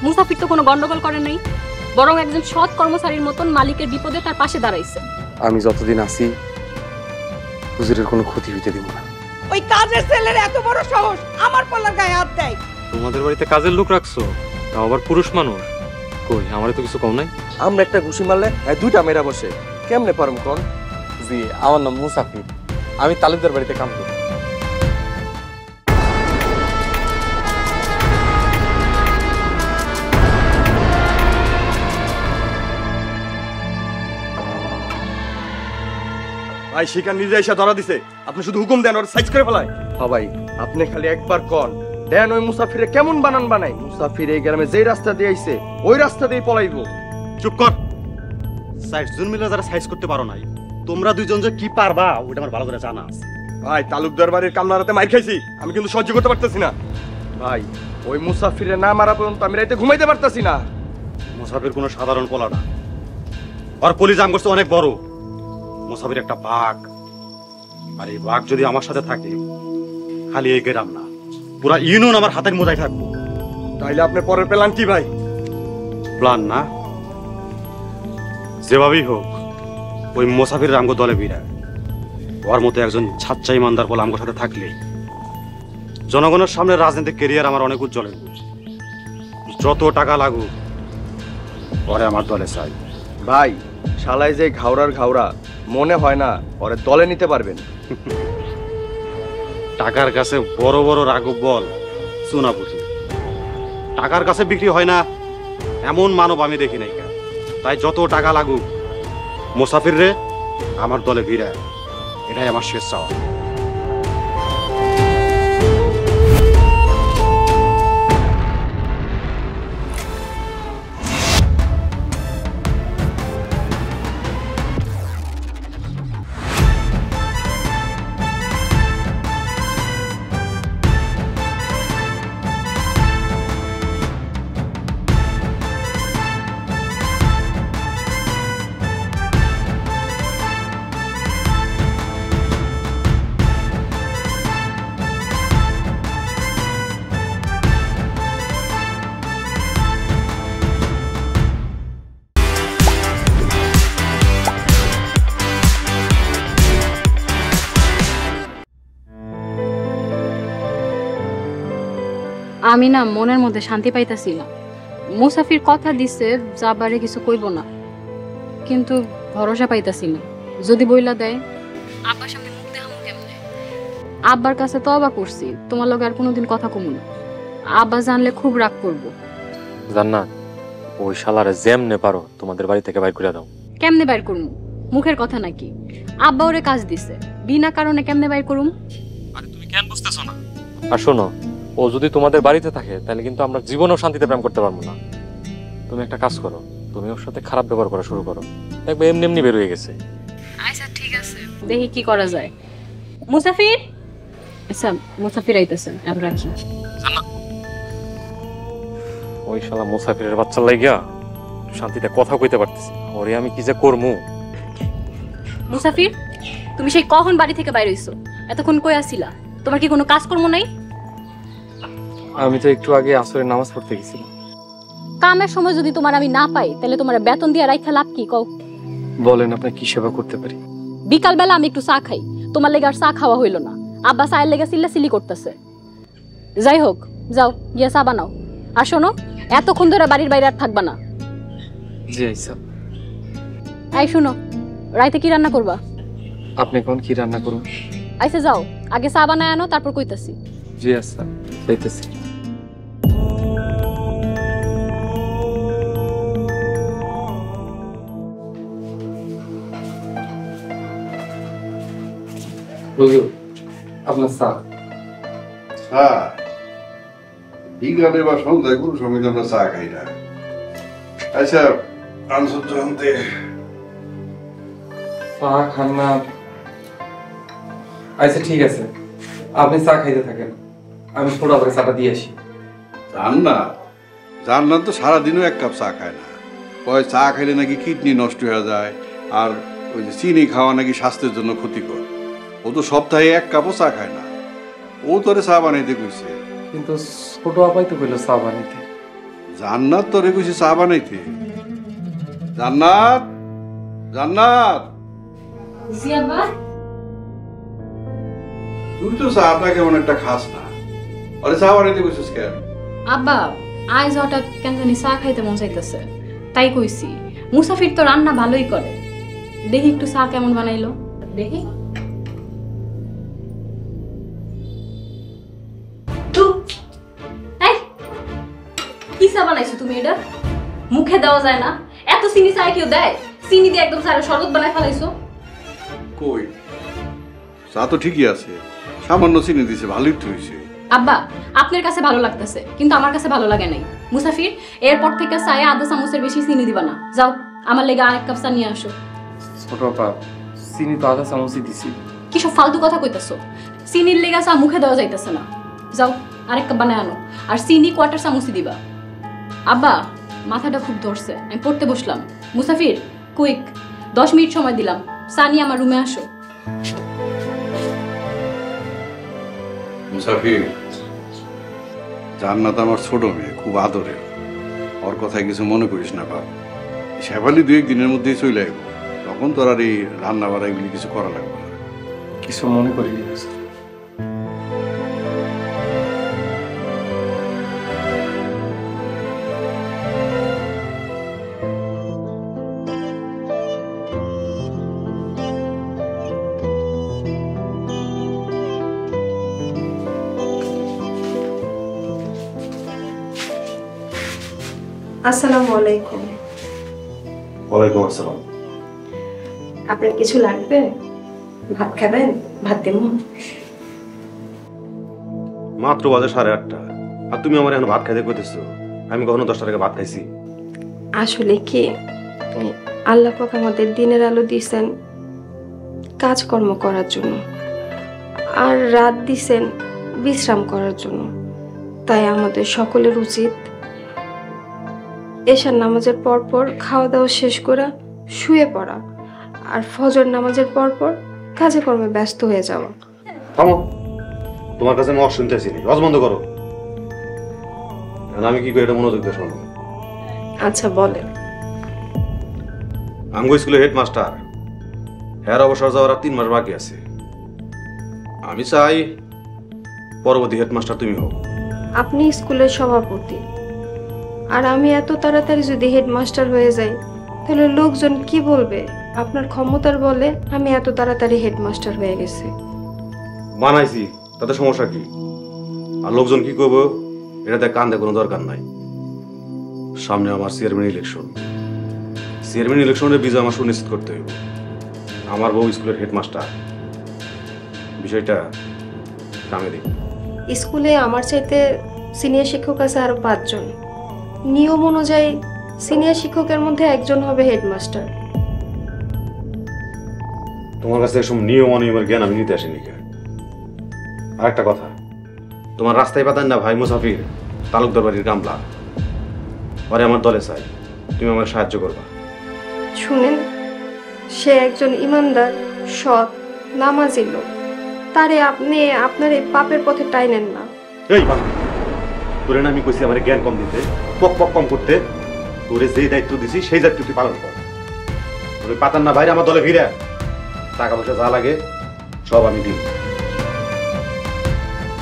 মুসাফির তো কোনো গন্ডগোল করে নাই, বরং একজন সৎ কর্মচারীর মতন মালিকের বিপদে তার পাশে দাঁড়াইছে। আমি যতদিন আছি হুজুরের কোনো ক্ষতি হইতে দিব না। ওই কাজের ছেলের এত বড় সাহস আমার পাল্লার গায়ে হাত দেয়। তোমাদের বাড়িতে কাজের লোক রাখছো, তাও আবার পুরুষ মানুষ। কই আমারে তো কিছু কম নাই। আমরা একটা ঘুষি মারলে দুইটা মেয়েরা বসে, কেমনে পারম কোন? জি, আমার নাম মুসাফির, আমি তালুকদার বাড়িতে কাম করি। ভাই শিকার নিজে এসে ধরা দিছে, আপনি শুধু হুকুম দেন ওর সাইজ করে ফেলায়। হ্যাঁ ভাই, আপনি খালি একবার কন দেন ওই মুসাফিরে কেমন বানান বানাই। মুসাফির এই গ্রামে যেই রাস্তা দিয়ে আইছে ওই রাস্তা দিয়ে পলাইবো। চুপ কর। সাইজ জুন মিলে যারা সাইজ করতে পারো নাই, তোমরা দুইজন যে কি পারবা ওটা আমার ভালো করে জানা আছে। ভাই তালুকদার বাড়ির কামলারাতে মাইর খাইছি, আমি কিন্তু সহ্য করতে পারতেছি না। ভাই ওই মুসাফিরে না মারা পর্যন্ত আমি রাইতে ঘুমাইতে পারতাছি না। মুসাফির কোনো সাধারণ পোলা না, আর পুলিশ আম করছে অনেক বড়। মুসাফির একটা বাঘ, আর এই বাঘ যদি আমার সাথে থাকে খালি এই গ্রাম না পুরা ইউনিয়ন আমার হাতের মোজায় থাকবো। তাইলে আপনি পরের প্ল্যান কি ভাই? প্ল্যান না, যেভাবেই হোক ওই মুসাফির আমগো দলে বিরা, ওর মতো একজন ছাচ্চা ইমানদার বলে আমগোর সাথে থাকলে জনগণের সামনে রাজনৈতিক ক্যারিয়ার আমার অনেক উজ্জ্বল। যত টাকা লাগুক পরে আমার দলে চাই। ভাই শালায় যে ঘাওড়ার ঘাওড়া, মনে হয় না ওরে দলে নিতে পারবেন। টাকার কাছে বড় বড় রাঘব বল চুনা পুঁথি, টাকার কাছে বিক্রি হয় না এমন মানব আমি দেখি নাই। তাই যত টাকা লাগুক মুসাফির রে আমার দলে ভিড়া, এটাই আমার শেষ চাওয়া। আমি না মনের মধ্যে শান্তি পাইতাছি না। মুসাফির কথা দিছে যাবারে কিছু কইব না, কিন্তু ভরসা পাইতাছি না। যদি বইলা দেয় আব্বার সামনে মুখ দেখামু কেমনে? আব্বার কাছে তো অবাক করছি, তোমার লগে আর কোনোদিন কথা কমু না। আব্বা জানলে খুব রাগ করব। জান্নাত, ওই শালারে যেমনে পারো তোমাদের বাড়ি থেকে বাইর করে দাও। কেমনে বাইর করমু? মুখের কথা নাকি? আব্বা ওরে কাজ দিছে, বিনা কারণে কেমনে বাইর করুম? আরে তুমি কেন বুঝতেছো না? আর শোনো, ও যদি তোমাদের বাড়িতে থাকে তাহলে কিন্তু আমরা জীবনেও শান্তিতে প্রেম করতে পারবো না। তুমি একটা কাজ করো, তুমি ওর সাথে খারাপ ব্যবহার করা শুরু করো, দেখবে এমনি এমনি বের হয়ে গেছে। আচ্ছা ঠিক আছে, দেখি কি করা যায়। মুসাফির, আচ্ছা মুসাফির আইতেছে, আমি রাখি। ওই শালা মুসাফিরের বাচ্চা লাগিয়া শান্তিতে কথা কইতে পারতেছি, ওরে আমি কি যে করমু। মুসাফির, তুমি সেই কখন বাড়ি থেকে বাইরে হইছো? এতক্ষণ কই আছিলা? তোমার কি কোনো কাজ কর্ম নাই? আমি তো একটু আগে আসরের নামাজ পড়তে গেছিলাম। কামের সময় যদি তোমার আমি না পাই তাহলে তোমার বেতন দিয়ে রাইখা লাভ কি? কও বলেন আপনি কি সেবা করতে পারি? বিকাল বেলা আমি একটু চা খাই, তোমার লেগে আর চা খাওয়া হইল না। আব্বা চায়ের লেগে চিল্লাচিল্লি করতেছে। যাই হোক, যাও গিয়ে চা বানাও। আর শোনো, এতক্ষণ ধরে বাড়ির বাইরে আর থাকবা না। জি আইসা। এই শোনো, রাইতে কি রান্না করবা? আপনি কোন কি রান্না করুন? আইসা যাও, আগে চা বানায় আনো, তারপর কইতাছি। জি আচ্ছা, যাইতেছি। আপনার চা। হ্যাঁ, বিকালে বা সন্ধ্যায় কোনো সময় আমরা চা খাই না। আচ্ছা আনসার জানতে চা খান না? আচ্ছা ঠিক আছে, আপনি চা খাইতে থাকেন, আমি ছোট করে চাটা দিয়ে আসি। জান্নাত তো সারাদিনও এক কাপ চা খায় না, কয় চা খাইলে নাকি কিডনি নষ্ট হয়ে যায়, আর ওই যে চিনি খাওয়া নাকি স্বাস্থ্যের জন্য ক্ষতিকর। ও তো সপ্তাহে এক কাপও চা খায় না, ও তোরে চা বানাইতে কইছে। কিন্তু ছোট আপাই তো কইলো চা বানাইতে। জান্নাত তোরে কইছে চা বানাইতে। জান্নাত, জান্নাত, জি আব্বা। তুই তো চাটা কেমন একটা খাস না, আরে চা বানাইতে কইছিস কেন? আব্বা আজ হঠাৎ কেন জানি চা খাইতে মন চাইতেছে, তাই কইছি। মুসাফির তো রান্না ভালোই করে, দেখি একটু চা কেমন বানাইলো দেখি। এই, কি চা বানাইছো তুমি? এটা মুখে দেওয়া যায় না, এত চিনি চা কেউ দেয়? চিনি দিয়ে একদম চায়ের শরবত বানাই ফেলাইছো। কই, চা তো ঠিকই আছে, সামান্য চিনি দিছে, ভালোই তো হয়েছে। আব্বা আপনার কাছে ভালো লাগতেছে, কিন্তু আমার কাছে ভালো লাগে নাই। মুসাফির, এরপর থেকে চায়ে আধা চামচের বেশি চিনি দিবা না। যাও আমার লেগে আরেক কাপ চা নিয়ে আসো। ছোট আপা, চিনি তো আধা চামচই দিছি। কি সব ফালতু কথা কইতাছো? চিনির লেগে চা মুখে দেওয়া যাইতেছে না। যাও আরেক কাপ বানায় আনো, আর চিনি কোয়ার্টার চামচই দিবা। আব্বা মাথাটা খুব ধরছে, আমি পড়তে বসলাম। মুসাফির কুইক, 10 মিনিট সময় দিলাম, চা নিয়ে আমার রুমে আসো। মুসাফির, জান্নাত আমার ছোট মেয়ে, খুব আদরের, ওর কথায় কিছু মনে করিস না বাপ। শেফালি 2-1 দিনের মধ্যেই চলে আসবো, তখন তোর আর এই রান্না বাড়া এগুলি কিছু করা লাগবে না। কিছু মনে করি না। আসসালামু আলাইকুম। ওয়ালাইকুম আসসালাম। আপনার কিছু লাগবে? ভাত খাবেন? ভাত দেবো? মাত্র বাজে 8:30, আর তুমি আমার এখন ভাত খাইতে কইতেছো? আমি কখনো 10টা থেকে ভাত খাইছি? আসলে কি, আল্লাহ পাক আমাদের দিনের আলো দিয়েছেন কাজকর্ম করার জন্য, আর রাত দিয়েছেন বিশ্রাম করার জন্য। তাই আমাদের সকলের উচিত এশার নামাজের পরপর খাওয়া দাওয়া শেষ করে শুয়ে পড়া, আর ফজর নামাজের পরপর কাজে কর্মে ব্যস্ত হয়ে যাওয়া। থামো, তোমার কাছে আমি শুনতেছি না, আওয়াজ বন্ধ করো। আমি কি করি এটা মনোযোগ দিয়ে শোনো। আচ্ছা বলেন। আমগো স্কুলের হেডমাস্টার, হ্যার অবসর যাওয়ার আর 3 মাস বাকি আছে। আমি চাই পরবর্তী হেডমাস্টার তুমি হও। আপনি স্কুলের সভাপতি, আর আমি এত তাড়াতাড়ি যদি হেডমাস্টার হয়ে যাই তাহলে লোকজন কি বলবে? আপনার ক্ষমতার বলে আমি এত তাড়াতাড়ি হেডমাস্টার হয়ে গেছি। বানাইছি, তাতে সমস্যা কি? আর লোকজন কি করবো এটাতে কান দেওয়ার কোনো দরকার নাই। সামনে আমার চেয়ারম্যান ইলেকশন, চেয়ারম্যান ইলেকশনের বিজয় আমার সুনিশ্চিত করতে হইব। আমার বউ স্কুলের হেডমাস্টার, বিষয়টা কামে দিই। স্কুলে আমার চাইতে সিনিয়র শিক্ষক আছে আরো 5 জন। নিয়ম অনুযায়ী সিনিয়র শিক্ষকের মধ্যে একজন হবে হেডমাস্টার। তোমার কাছে এসব নিয়ম অনিয়মের জ্ঞান আমি নিতে আসিনি। আর একটা কথা, তোমার রাস্তায় পাতান না ভাই মুসাফির, তালুকদার বাড়ির গামলা, পরে আমার দলে চাই, তুমি আমার সাহায্য করবা। শুনেন, সে একজন ইমানদার, সৎ, নামাজি লোক। তারে আপনি আপনার এই পাপের পথে টাইনেন না। এই বাবা, তোরে না আমি কইছি আমার জ্ঞান কম দিতে, পক পক কম করতে। তোরে যেই দায়িত্ব দিছি সেই দায়িত্ব তুই পালন কর। তুমি পাতান না ভাইরে আমার দলে ফিরে, টাকা পয়সা যা লাগে সব আমি দিই।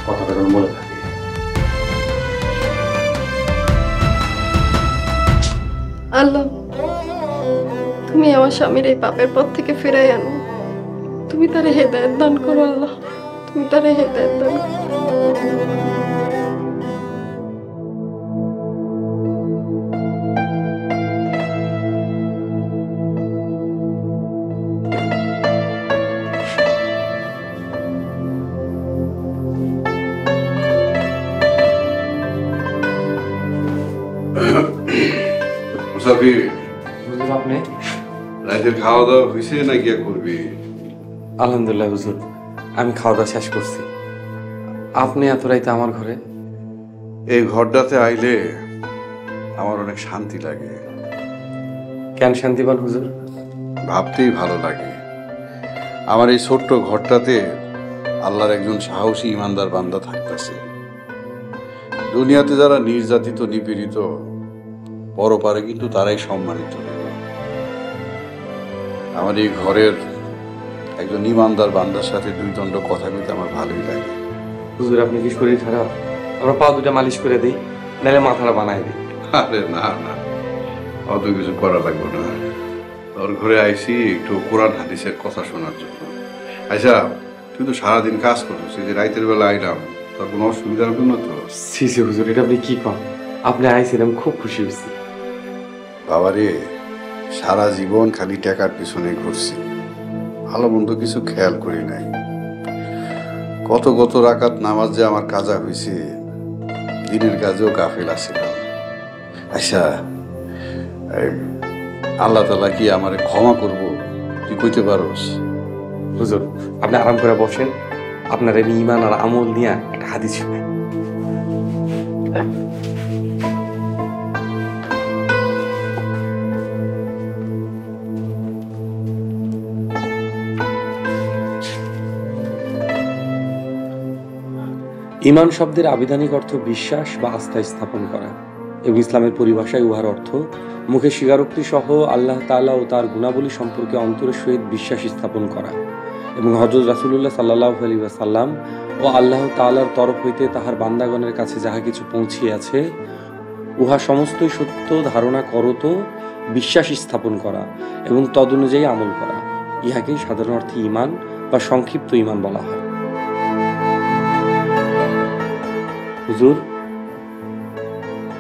কথাটা যেন মনে থাকে। আল্লাহ, তুমি আমার স্বামীর এই পাপের পথ থেকে ফিরাই আনো। তুমি তারে হেদায়েত দান করো আল্লাহ, তুমি তারে হেদায়েত দান করো। মুসাফির, হুজুর আপনি? রাতের খাওয়া দাওয়া হয়েছে না গিয়া করবি? আলহামদুলিল্লাহ হুজুর, আমি খাওয়া দাওয়া শেষ করছি। আপনি এত রাইতে আমার ঘরে? এই ঘরটাতে আইলে আমার অনেক শান্তি লাগে। কেন শান্তি পান হুজুর? ভাবতেই ভালো লাগে আমার এই ছোট্ট ঘরটাতে আল্লাহর একজন সাহসী ইমানদার বান্দা থাকতেছে। দুনিয়াতে যারা নির্যাতিত নিপীড়িত, পরপারে কিন্তু তারাই সম্মানিত। আমার এই ঘরের একজন ইমানদার বান্দার সাথে দুই দণ্ড কথা বলতে আমার ভালোই লাগে। হুজুর আপনি কি শরীর খারাপ? আমরা পা দুটা মালিশ করে দিই, নাহলে মাথাটা বানাই দিই। আরে না না, অত কিছু করা লাগবে না। তোর ঘরে আইসি একটু কোরআন হাদিসের কথা শোনার জন্য। আচ্ছা, তুই তো সারাদিন কাজ করছিস, এই যে রাতের বেলা আইলাম, তোর কোনো অসুবিধা হবে না তো? সি সি হুজুর, এটা আপনি কি কন? আপনি আইছিলাম, খুব খুশি হয়েছি। বাবারে, সারা জীবন খালি টাকার পিছনে ঘুরছি, ভালো মন্দ কিছু খেয়াল করি নাই। কত কত রাকাত নামাজ যে আমার কাজা হয়েছে, দিনের কাজেও গাফিল আছিলাম। আচ্ছা, আল্লাহ তাআলা কি আমারে ক্ষমা করব, তুই কইতে পারোস? হুজুর আপনি আরাম করে বসেন, আপনার এই ঈমান আর আমল নিয়ে একটা হাদিস শুনে। ঈমান শব্দের আবিধানিক অর্থ বিশ্বাস বা আস্থা স্থাপন করা, এবং ইসলামের পরিভাষায় উহার অর্থ মুখে স্বীকারোক্তি সহ আল্লাহ তাআলা ও তার গুণাবলী সম্পর্কে অন্তরের সহিত বিশ্বাস স্থাপন করা, এবং হযরত রাসূলুল্লাহ সাল্লাল্লাহু আলাইহি ওয়াসাল্লাম ও আল্লাহ তাআলার তরফ হইতে তাহার বান্দাগণের কাছে যাহা কিছু পৌঁছিয়াছে উহা সমস্তই সত্য ধারণা করত, বিশ্বাস স্থাপন করা এবং তদনুযায়ী আমল করা, ইহাকেই সাধারণ অর্থে ঈমান বা সংক্ষিপ্ত ঈমান বলা হয়। হুজুর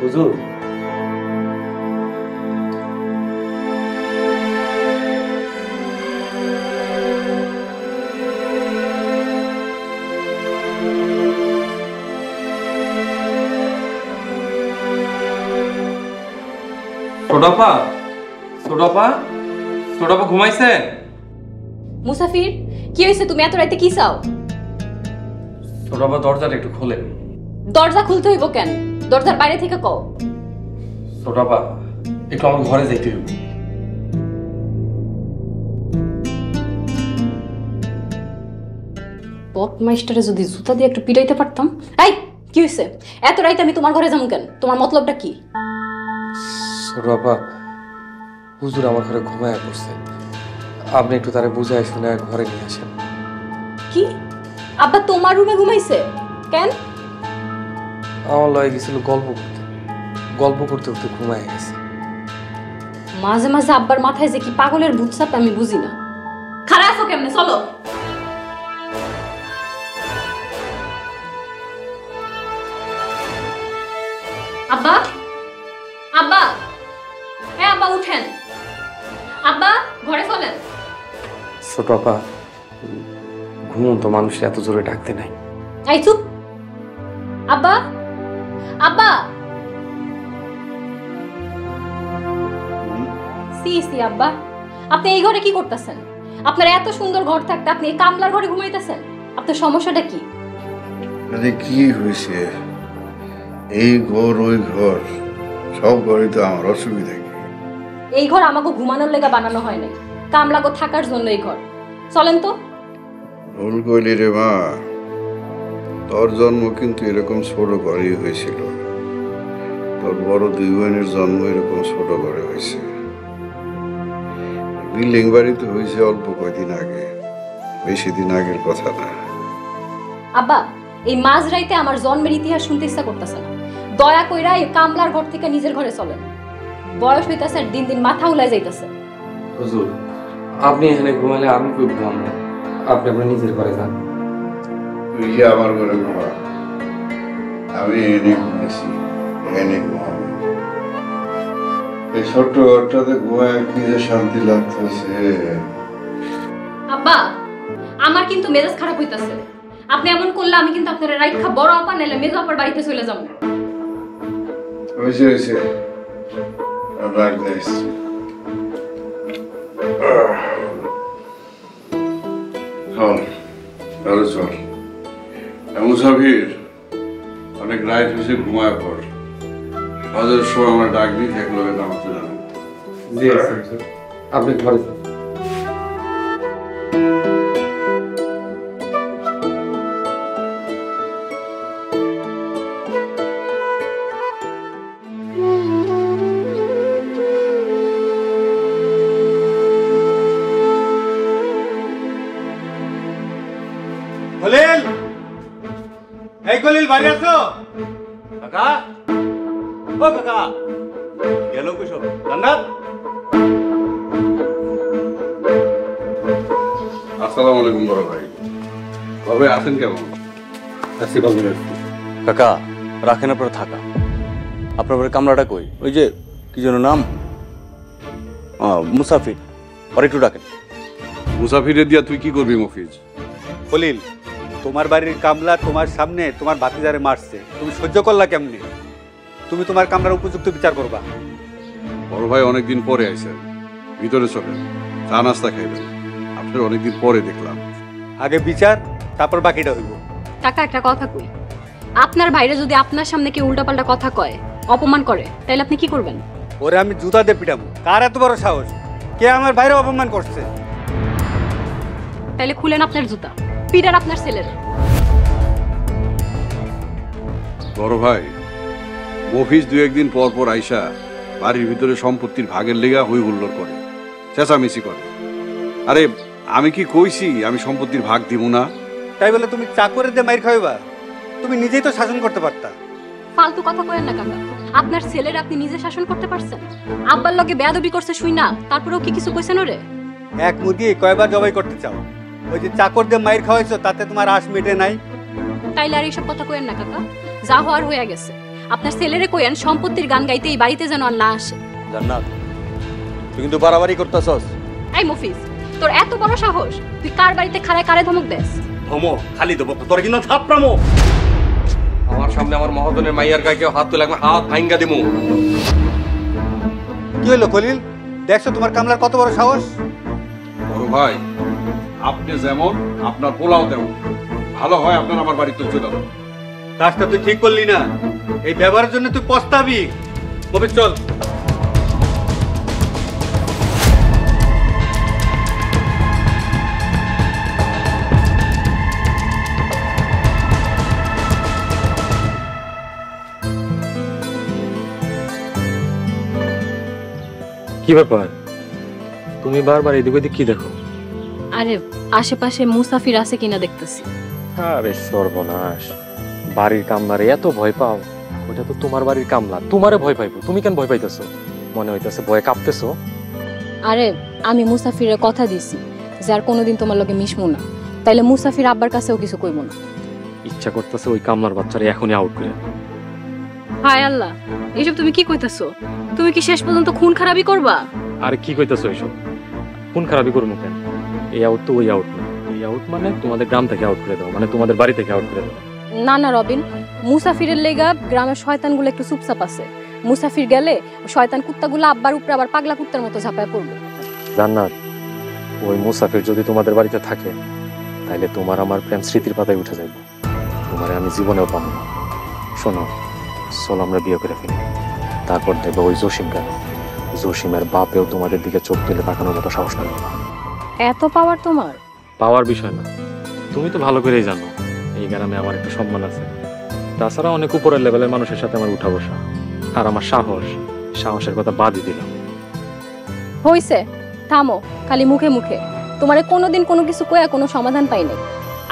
হুজুর ছোটপা ছোটপা ছোটপা ঘুমাইছেন? মুসাফির, কি হয়েছে? তুমি এত রাতে কি চাও? ছোটপা দরজাটা একটু খোলেন। দরজা খুলতে হইব কেন? দরজার বাইরে থেকে কও। ছোটপা একটু আমার ঘরে যাইতে হইব। বদমাইশটারে যদি জুতা দিয়ে একটু পিটাইতে পারতাম। এই, কি হয়েছে? এত রাতে আমি তোমার ঘরে যাবো কেন? তোমার মতলবটা কি? ছোটপা, হুজুর আমার ঘরে ঘুমায়া পড়ছে, আপনি একটু তারে বুঝায় শুনে ঘরে নিয়ে আসেন। কি? আব্বা তোমার রুমে ঘুমাইছে কেন? আমার লয়ে গেছিল গল্প করতে, গল্প করতে করতে ঘুমায় গেছে। মাঝে মাঝে আব্বার মাথায় যে কি পাগলের ভূত চাপে আমি বুঝি না। খারাপ আছো কেমনে? চলো। আব্বা, আব্বা, হ্যাঁ আব্বা উঠেন। আব্বা ঘরে চলেন। ছোটপা, ঘুমন্ত মানুষের এত জোরে ডাকতে নাই। এই চুপ। আব্বা, আব্বা। সি সি আব্বা, আপনি এই ঘরে কি করতেছেন? আপনার এত সুন্দর ঘর থাকতে আপনি এই কামলার ঘরে ঘুমাইতেছেন? আপনার সমস্যাটা কি? আরে কি হয়েছে? এই ঘর ওই ঘর, সব ঘরে তো আমার অসুবিধা কি? এই ঘর আমাকে ঘুমানোর লেগা বানানো হয় নাই, কামলাগো থাকার জন্য এই ঘর। চলেন তো। ভুল কইলি রে মা, তোর জন্ম কিন্তু এরকম ছোট ঘরেই হয়েছিল। তোর বড় দুই বোনের জন্ম এরকম ছোট ঘরে হয়েছে। বিল্ডিং বাড়িতে হয়েছে অল্প কয়দিন আগে, বেশি দিন আগের কথা না। আব্বা, এই মাঝরাইতে আমার জন্মের ইতিহাস শুনতে ইচ্ছা করতেছে না। দয়া কইরা এই কামলার ঘর থেকে নিজের ঘরে চলেন। বয়স হইতাছে আর দিন দিন মাথা উলাই যাইতাছে। হুজুর আপনি এখানে ঘুমালে আমি কই ঘুমাবো? আপনি আপনার নিজের ঘরে যান। তুই আমার ঘরে ঘুমা, আমি এনে ঘুমেছি, এনে ঘুমাবো। এই ছোট্ট ঘরটাতে ঘুমায় কি যে শান্তি লাগতেছে। আব্বা, আমার কিন্তু মেজাজ খারাপ হইতাছে। আপনি এমন করলে আমি কিন্তু আপনার রাইখা বড় আপা নাইলে মেজো আপার বাড়িতে চলে যাব। হয়েছে হয়েছে, রাগ যাইস। চল, তাহলে চল। মুসাফির, অনেক রাত হয়েছে, ঘুমায় পর। বাজারের সময় আমরা ডাক দিই, থাকলে নামাতে জানেন। জি আপনি ঘরে যান। কলিল, এই কলিল বাড়ি আছো? কাকা, ও কাকা, গেল কুসব জান্নাত। আসসালামু আলাইকুম বড় ভাই, কবে আছেন? কেমন আসি বলবেন। কাকা রাখেন আপনার থাকা। আপনার কামরাটা কই? ওই যে কি যেন নাম, মুসাফির, আর একটু ডাকেন। মুসাফিরে দিয়া তুই কি করবি মফিজ? কলিল, তোমার বাড়ির কামলা তোমার সামনে তোমার ভাতিজারে মারছে, তুমি সহ্য করলা কেমনে? তুমি তোমার কামলার উপযুক্ত বিচার করবা। বড় ভাই অনেকদিন পরে আইছেন, ভিতরে চলেন, চা নাস্তা খাইবেন। আপনার অনেকদিন পরে দেখলাম। আগে বিচার, তারপর বাকিটা হইব। কাকা একটা কথা কই, আপনার ভাইরে যদি আপনার সামনে কেউ উল্টাপাল্টা কথা কয়, অপমান করে, তাহলে আপনি কি করবেন? ওরে আমি জুতা দিয়ে পিটাবো। কার এত বড় সাহস? কে আমার বাইরে অপমান করছে? তাহলে খুলেন আপনার জুতা, পিটার আপনার ছেলের। বড় ভাই, মফিজ দু একদিন পর পর আইসা বাড়ির ভিতরে সম্পত্তির ভাগের লেগা হই হুল্লোড় করে, চেঁচামেচি করে। আরে আমি কি কইছি আমি সম্পত্তির ভাগ দিব না? তাই বলে তুমি চাকরের দিয়ে মাইর খাইবা? তুমি নিজেই তো শাসন করতে পারতা। ফালতু কথা কয়েন না কাকা, আপনার ছেলের আপনি নিজে শাসন করতে পারছেন? আব্বার লগে বেয়াদবি করছে শুই না, তারপরেও কি কিছু কইছেন ওরে? এক মুরগি কয়বার জবাই করতে চাও? ওই যে চাকর দিয়ে মাইর খাওয়াইছো, তাতে তোমার আশ মেটে নাই? তাইলে আর এইসব কথা কয়েন না কাকা, যা হওয়ার হয়ে গেছে। আপনার ছেলেরে কয়েন সম্পত্তির গান গাইতে এই বাড়িতে যেন আর না আসে। জান্নাত, তুই কিন্তু বাড়াবাড়ি করতেছস। এই মফিজ, তোর এত বড় সাহস, তুই কার বাড়িতে খাড়ায় কারে ধমক দেস? ধমো খালি দেবো তোর কিন্তু থাপড়ামো। আমার সামনে আমার মহাজনের মাইয়ার গায়ে কেউ হাত তুলে একবার হাত ভাঙ্গা দিমু। কি হলো কলিল, দেখছো তোমার কামলার কত বড় সাহস? বড় ভাই, আপনি যেমন আপনার পোলাও তেমন। ভালো হয় আপনার আমার বাড়িতে চলে যান। কাজটা তুই ঠিক করলি না, এই ব্যবহারের জন্য তুই পস্তাবি। কবি চল। কি ব্যাপার, তুমি বারবার এদিক ওদিক কি দেখো? আরে আশেপাশে মুসাফির আছে কিনা দেখতেছি। আরে সর্বনাশ, বাড়ির কামলারে এত ভয় পাও? ওটা তো তোমার বাড়ির কামলা, তোমারে ভয় পাইবো, তুমি কেন ভয় পাইতেছো? মনে হইতেছে ভয়ে কাঁপতেছো। আরে আমি মুসাফিরের কথা দিছি যে আর কোনোদিন তোমার লগে মিশমু না, তাইলে মুসাফির আব্বার কাছেও কিছু কইব না। ইচ্ছা করতেছে ওই কামলার বাচ্চারে এখনই আউট করে। হায় আল্লাহ, এইসব তুমি কি কইতাছো? তুমি কি শেষ পর্যন্ত খুন খারাপই করবা? আরে কি কইতেছো এইসব? কোন খারাপই করবো কেন? এই আউট তো ওই আউট না। এই আউট মানে তোমাদের গ্রাম থেকে আউট করে দেবো, মানে তোমাদের বাড়ি থেকে আউট করে দেবো। না না রবিন, মুসাফিরের লেগা গ্রামের শয়তানগুলো একটু চুপচাপ আছে। মুসাফির গেলে শয়তান কুত্তাগুলো আব্বার উপরে আবার পাগলা কুত্তার মতো ঝাঁপায় পড়বে। জান্নাত, ওই মুসাফির যদি তোমাদের বাড়িতে থাকে, তাইলে তোমার আমার প্রেম স্মৃতির পাতায় উঠে যাইব, তোমারে আমি জীবনেও পাবো না। শোনো, চল আমরা বিয়ে করে ফেলি, তারপর দেখবো ওই জসিমের বাপেও তোমাদের দিকে চোখ তুলে তাকানোর মতো সাহস নেই। এত পাওয়ার তোমার? পাওয়ার বিষয় না, তুমি তো ভালো করেই জানো এই গ্রামে আমার একটু সম্মান আছে। তাছাড়া অনেক উপরের লেভেলের মানুষের সাথে আমার উঠা বসা, আর আমার সাহসের কথা বাদই দিলাম। হইছে, থামো, খালি মুখে মুখে। তোমারে কোনোদিন কোনো কিছু কয়া কোনো সমাধান পাই নাই।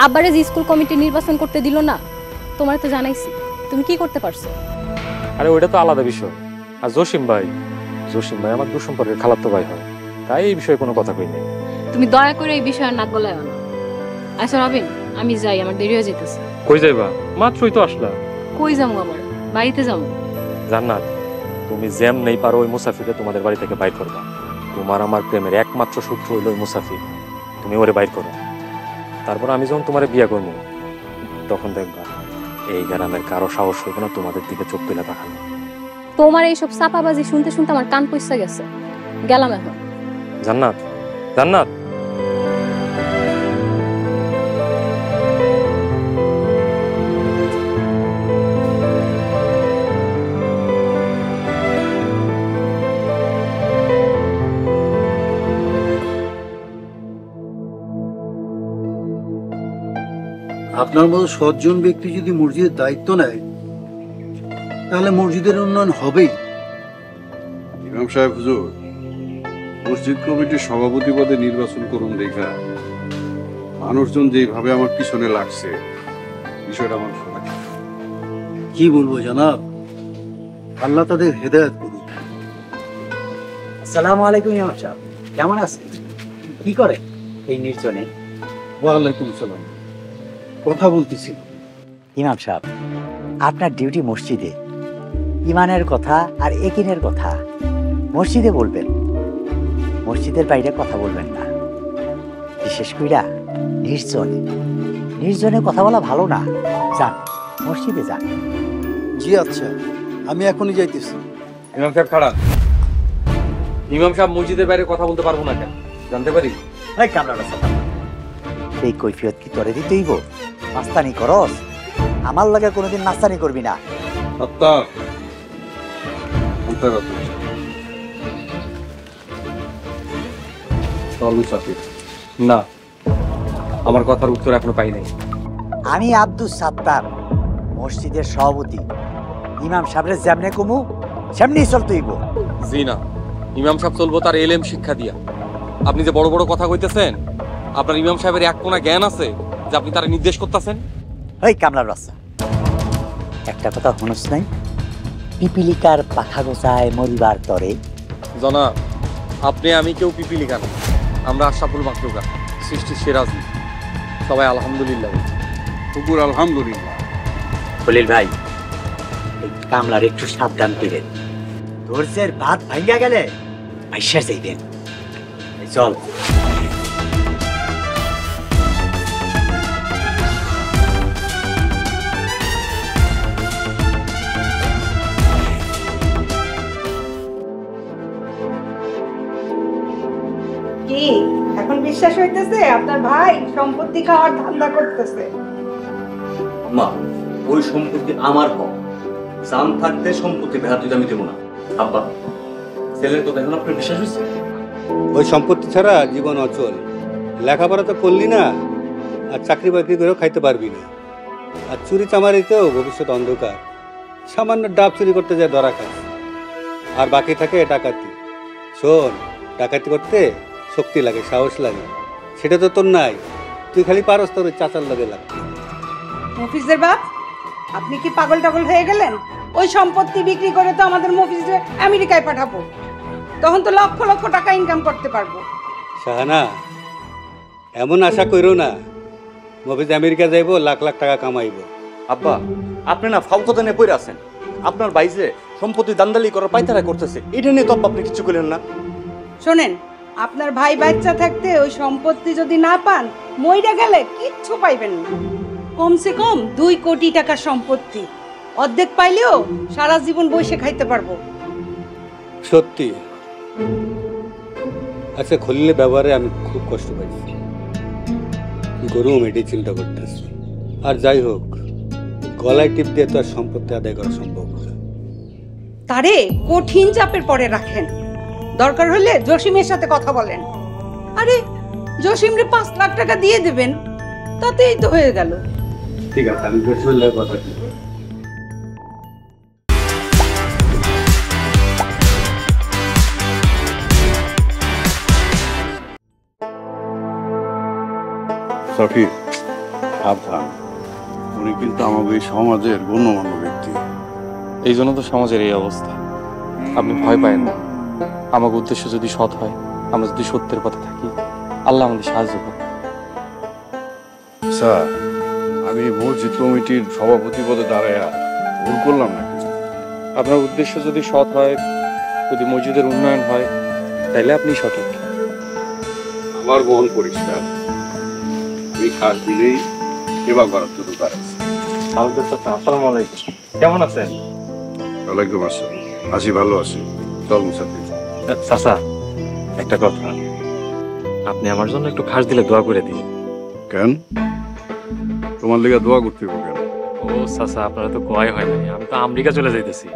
আব্বারে যে স্কুল কমিটি নির্বাচন করতে দিল না, তোমার তো জানাইছি, তুমি কি করতে পারছো? আরে ওইটা তো আলাদা বিষয়। আর জসিম ভাই আমার দুঃসম্পর্কের খালাতো ভাই হয়, তাই এই বিষয়ে কোনো কথা কই নাই। তুমি দয়া করে এই বিষয়ে নাক গলায় না। আচ্ছা রবিন, আমি যাই, আমার দেরি হয়ে যেতেছে। কই যাইবা? মাত্রই তো আসলা। কই যাবো? আমার বাড়িতে যাবো। জান্নাত, তুমি জ্যাম নেই পারো ওই মুসাফিরে তোমাদের বাড়ি থেকে বাইর করবা। তোমার আমার প্রেমের একমাত্র সূত্র হইল ওই মুসাফির, তুমি ওরে বাইর করো। তারপর আমি যখন তোমারে বিয়ে করবো, তখন দেখবা এই গ্রামের কারো সাহস হইব না তোমাদের দিকে চোখ তুলে তাকানো। তোমার এইসব চাপাবাজি শুনতে শুনতে আমার কান পয়সা গেছে, গেলাম এখন। জান্নাত, জান্নাত। আপনার মতো সজ্জন ব্যক্তি যদি মসজিদের দায়িত্ব নেয় তাহলে মসজিদের উন্নয়ন হবেই। ইমাম সাহেব হুজুর, মসজিদ কমিটির সভাপতি পদে নির্বাচন করুন দেখা মানুষজন যেভাবে আমার পিছনে লাগছে, বিষয়টা আমার ভালো লাগে। কি বলবো জানাব, আল্লাহ তাদের হেদায়েত করুন। আসসালামু আলাইকুম ইমাম সাহেব, কেমন আছেন? কি করে এই নির্জনে? ওয়ালাইকুম সালাম। কথা বলতেছিল। ইমাম সাহেব, আপনার ডিউটি মসজিদে। ইমানের কথা আর একিনের কথা মসজিদে বলবেন, মসজিদের বাইরে কথা বলবেন না। বিশেষ কইরা নির্জনে। নির্জনে কথা বলা ভালো না। যান মসজিদে যান। জি আচ্ছা, আমি এখনই যাইতেছি। ইমাম সাহেব খারাপ। ইমাম সাহেব মসজিদের বাইরে কথা বলতে পারবো না কেন জানতে পারি? এই কামড়াটা সাথে এই কৈফিয়ত কি তোরে দিতেইব? নাস্তানি করস? আমার লাগে কোনোদিন নাস্তানি করবি না। না, আমার কথার উত্তর এখনো পাই নাই। আমি আব্দুস সাত্তার, মসজিদের সভাপতি। ইমাম সাহেবের যেমনে কমু সেমনি চলতেইব। জি না, ইমাম সাহেব চলবো তার এলেম শিক্ষা দিয়া। আপনি যে বড় বড় কথা কইতেছেন, আপনার ইমাম সাহেবের এক কোনা জ্ঞান আছে যে আপনি তারা নির্দেশ করতেছেন? ওই কামলার রাস্তা, একটা কথা শুনস নাই? পিপিলিকার পাখা গোছায় মরিবার তরে। জনাব, আপনি আমি কেউ পিপিলিকা না, আমরা আশরাফুল মাখলুকা, সৃষ্টির সেরাজি। সবাই আলহামদুলিল্লাহ। কুকুর আলহামদুলিল্লাহ। খলিল ভাই, এই কামলার একটু সাবধান করেন। ধৈর্যের বাঁধ ভাঙ্গা গেলে আইসা যাইবেন। চল। কি এখন বিশ্বাস হইতেছে আপনার ভাই সম্পত্তি খাওয়ার ধান্দা করতেছে? মা, ওই সম্পত্তি আমার কম। জান থাকতে সম্পত্তি ভেড়াতে আমি দেবো না। আব্বা, ছেলের কথা এখন আপনার বিশ্বাস হচ্ছে? ওই সম্পত্তি ছাড়া জীবন অচল। লেখাপড়া তো করলি না, আর চাকরি বাকরি করেও খাইতে পারবি না। আর চুরি চামারিতেও ভবিষ্যৎ অন্ধকার। সামান্য ডাব চুরি করতে যায় ধরা খাস, আর বাকি থাকে ডাকাতি। শোন, ডাকাতি করতে শক্তি লাগে, সাহস লাগে। সেটা তো তোর নাই। তুই খালি পারস তোর ওই চাচার লাগে লাগবে। মফিজের বাপ, আপনি কি পাগল টাগল হয়ে গেলেন? ওই সম্পত্তি বিক্রি করে তো আমাদের মফিজে আমেরিকায় পাঠাবো, তখন তো লক্ষ লক্ষ টাকা ইনকাম করতে পারবো। শাহানা, এমন আশা করো না মফিজ আমেরিকা যাইব, লাখ লাখ টাকা কামাইব। আব্বা, আপনি না ফালতু নিয়ে পড়ে আছেন। আপনার বাইরে সম্পত্তি দান্দালি করার পাইতারা করতেছে, এটা নিয়ে তো আপনি কিছু করলেন না। শোনেন, আপনার ভাই বাচ্চা থাকতে ওই সম্পত্তি যদি না পান, মইরা গেলে কিচ্ছু পাইবেন না। কমসে কম 2 কোটি টাকা সম্পত্তি, অর্ধেক পাইলেও সারা জীবন বসে খাইতে পারবো। সত্যি? আচ্ছা, খলিলের ব্যবহারে আমি খুব কষ্ট পাইছি। গরুম এটাই চিন্তা করতেছি। আর যাই হোক, গলায় টিপ দিয়ে তো আর সম্পত্তি আদায় করা সম্ভব না। তারে কঠিন চাপের পরে রাখেন, দরকার হলে জসিমের সাথে কথা বলেন। আরে জসিমরে 5 লাখ টাকা দিয়ে দেবেন, তাতেই তো হয়ে গেল। ঠিক আছে, আমি জসিমের কথা বলবো। সফি, সাবধান। উনি কিন্তু আমাদের এই সমাজের গণ্যমান্য ব্যক্তি। এই জন্য তো সমাজের এই অবস্থা। আপনি ভয় পায়েন না। আমাদের উদ্দেশ্য যদি সৎ হয়, আমরা যদি সত্যের পথে থাকি, আল্লাহ আমাদের সাহায্য করবে। স্যার, আমি মসজিদ কমিটির সভাপতি পদে দাঁড়ায়া ভুল করলাম নাকি? আপনার উদ্দেশ্য যদি সৎ হয়, যদি মসজিদের উন্নয়ন হয়, তাইলে আপনি সঠিক। আমার মন পরিষ্কার। আমি খাস দিলেই সেবা করার জন্য দাঁড়াচ্ছি। আসসালামু আলাইকুম। কেমন আছেন? ওয়ালাইকুম আসসালাম। আছি, ভালো আছি। চল মুসাফির। চাচা, একটা কথা, আপনি আমার জন্য একটু খাস দিলে দোয়া করে দিন। কেন? তোমার লেগে দোয়া করতে হবে কেন? ও চাচা, আপনারা তো কোয়াই হয় নাই। আমি তো আমেরিকা চলে যাইতেছি।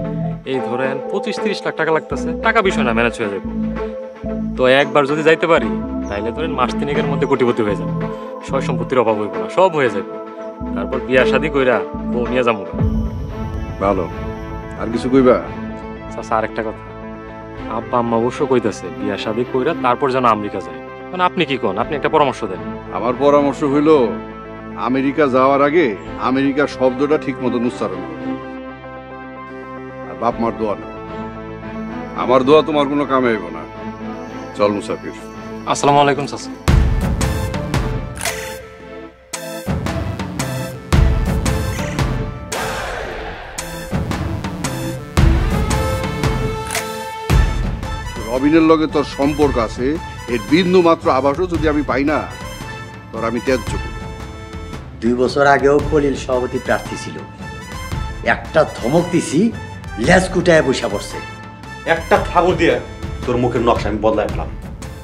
এই ধরেন 25-30 লাখ টাকা লাগতেছে। টাকা বিষয় না, ম্যানেজ হয়ে যাবে। তো একবার যদি যাইতে পারি, তাইলে ধরেন মাস 3 এর মধ্যে কোটিপতি হয়ে যাবে। সয় সম্পত্তির অভাব হইব না, সব হয়ে যাবে। তারপর বিয়া শাদি কইরা বউ নিয়ে যাবো। ভালো। আর কিছু কইবা? চাচা আরেকটা কথা, আব্বা আম্মা অবশ্য কইতাছে বিয়া শাদি কইরা তারপর যেন আমেরিকা যায়। মানে আপনি কি কোন? আপনি একটা পরামর্শ দেন। আমার পরামর্শ হইল আমেরিকা যাওয়ার আগে আমেরিকা শব্দটা ঠিক মতন উচ্চারণ করো। আর বাপ মার দোয়া না, আমার দোয়া তোমার কোনো কামে আইব না। চল মুসাফির। আসসালামু আলাইকুম চাচা। রবিনের লগে তোর সম্পর্ক আছে, এর বিন্দু মাত্র আভাসও যদি আমি পাই না, তোর আমি ত্যায্য করব। 2 বছর আগেও খলিল সভাপতি প্রার্থী ছিল, একটা ধমক দিছি, লেজ কুটায় বসা পড়ছে। একটা ঠাকুর দিয়ে তোর মুখের নকশা আমি বদলায় ফেলাম।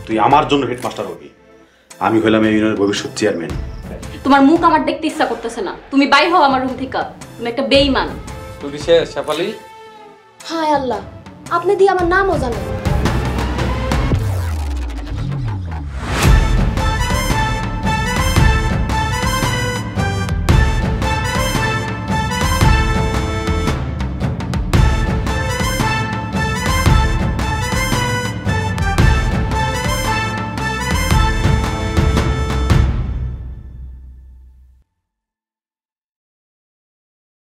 তুই আমার জন্য হেডমাস্টার হবি, আমি হইলাম এই ইউনিয়নের ভবিষ্যৎ চেয়ারম্যান। তোমার মুখ আমার দেখতে ইচ্ছা করতেছে না, তুমি বাইর হও আমার রুম থেকে। তুমি একটা বেঈমান। তুই শেষ শেফালি। হায় আল্লাহ, আপনি দিয়ে আমার নামও জানেন।